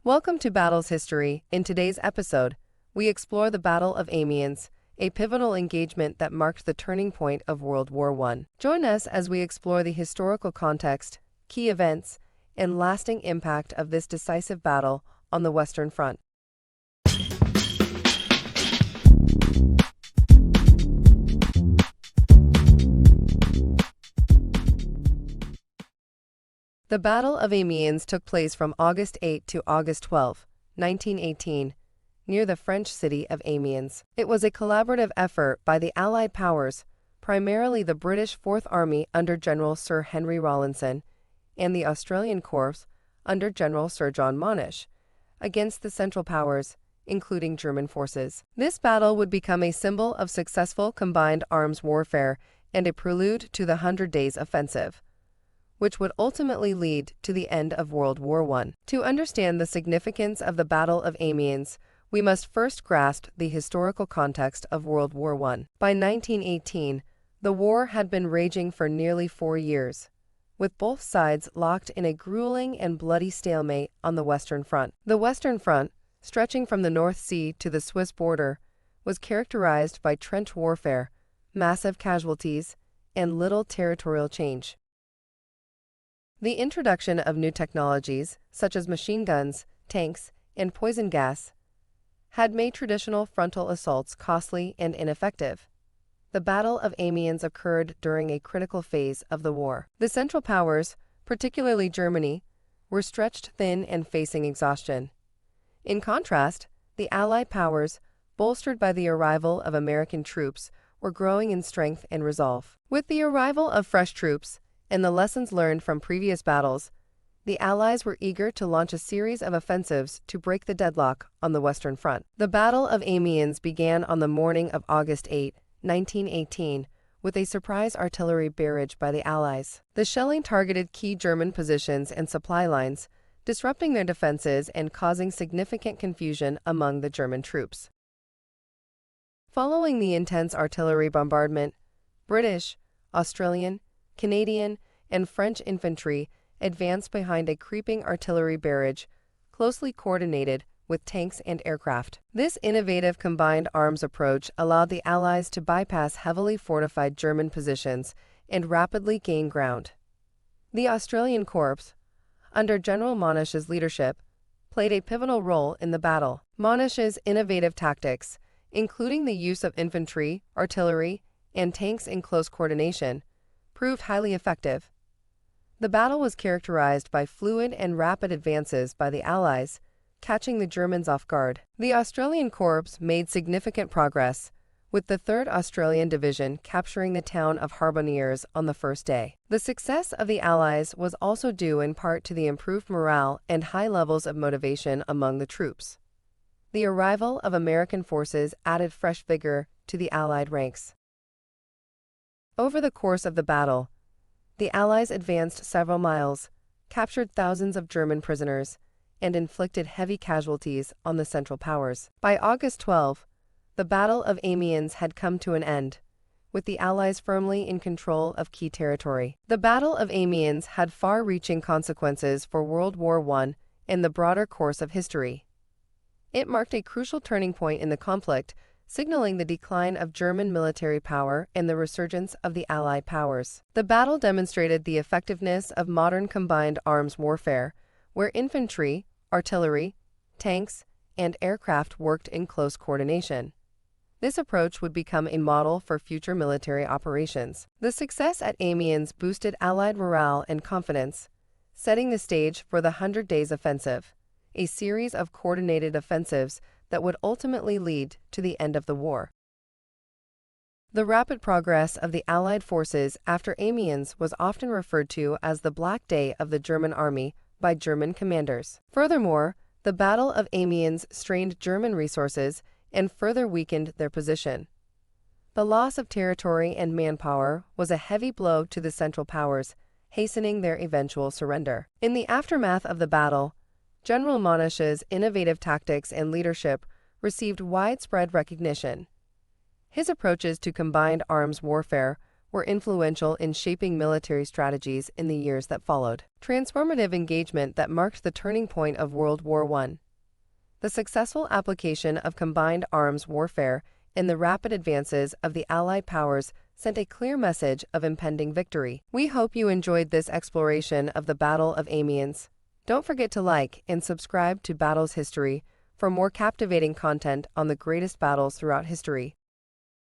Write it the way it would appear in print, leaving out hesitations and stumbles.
Welcome to Battles History. In today's episode, we explore the Battle of Amiens, a pivotal engagement that marked the turning point of World War I. Join us as we explore the historical context, key events, and lasting impact of this decisive battle on the Western Front. The Battle of Amiens took place from August 8 to August 12, 1918, near the French city of Amiens. It was a collaborative effort by the Allied powers, primarily the British Fourth Army under General Sir Henry Rawlinson and the Australian Corps under General Sir John Monash, against the Central Powers, including German forces. This battle would become a symbol of successful combined arms warfare and a prelude to the Hundred Days Offensive, which would ultimately lead to the end of World War I. To understand the significance of the Battle of Amiens, we must first grasp the historical context of World War I. By 1918, the war had been raging for nearly 4 years, with both sides locked in a grueling and bloody stalemate on the Western Front. The Western Front, stretching from the North Sea to the Swiss border, was characterized by trench warfare, massive casualties, and little territorial change. The introduction of new technologies, such as machine guns, tanks, and poison gas, had made traditional frontal assaults costly and ineffective. The Battle of Amiens occurred during a critical phase of the war. The Central Powers, particularly Germany, were stretched thin and facing exhaustion. In contrast, the Allied powers, bolstered by the arrival of American troops, were growing in strength and resolve. With the arrival of fresh troops and the lessons learned from previous battles, the Allies were eager to launch a series of offensives to break the deadlock on the Western Front. The Battle of Amiens began on the morning of August 8, 1918, with a surprise artillery barrage by the Allies. The shelling targeted key German positions and supply lines, disrupting their defenses and causing significant confusion among the German troops. Following the intense artillery bombardment, British, Australian, Canadian, and French infantry advanced behind a creeping artillery barrage, closely coordinated with tanks and aircraft. This innovative combined arms approach allowed the Allies to bypass heavily fortified German positions and rapidly gain ground. The Australian Corps, under General Monash's leadership, played a pivotal role in the battle. Monash's innovative tactics, including the use of infantry, artillery, and tanks in close coordination, proved highly effective. The battle was characterized by fluid and rapid advances by the Allies, catching the Germans off guard. The Australian Corps made significant progress, with the 3rd Australian Division capturing the town of Harbonieres on the first day. The success of the Allies was also due in part to the improved morale and high levels of motivation among the troops. The arrival of American forces added fresh vigor to the Allied ranks. Over the course of the battle, the Allies advanced several miles, captured thousands of German prisoners, and inflicted heavy casualties on the Central Powers. By August 12, the Battle of Amiens had come to an end, with the Allies firmly in control of key territory. The Battle of Amiens had far-reaching consequences for World War I and the broader course of history. It marked a crucial turning point in the conflict, signaling the decline of German military power and the resurgence of the Allied powers. The battle demonstrated the effectiveness of modern combined arms warfare, where infantry, artillery, tanks, and aircraft worked in close coordination. This approach would become a model for future military operations. The success at Amiens boosted Allied morale and confidence, setting the stage for the Hundred Days Offensive, a series of coordinated offensives that would ultimately lead to the end of the war. The rapid progress of the Allied forces after Amiens was often referred to as the Black Day of the German army by German commanders. Furthermore, the Battle of Amiens strained German resources and further weakened their position. The loss of territory and manpower was a heavy blow to the Central Powers, hastening their eventual surrender. In the aftermath of the battle, General Monash's innovative tactics and leadership received widespread recognition. His approaches to combined arms warfare were influential in shaping military strategies in the years that followed. Transformative engagement that marked the turning point of World War I. The successful application of combined arms warfare and the rapid advances of the Allied powers sent a clear message of impending victory. We hope you enjoyed this exploration of the Battle of Amiens. Don't forget to like and subscribe to Battles History for more captivating content on the greatest battles throughout history.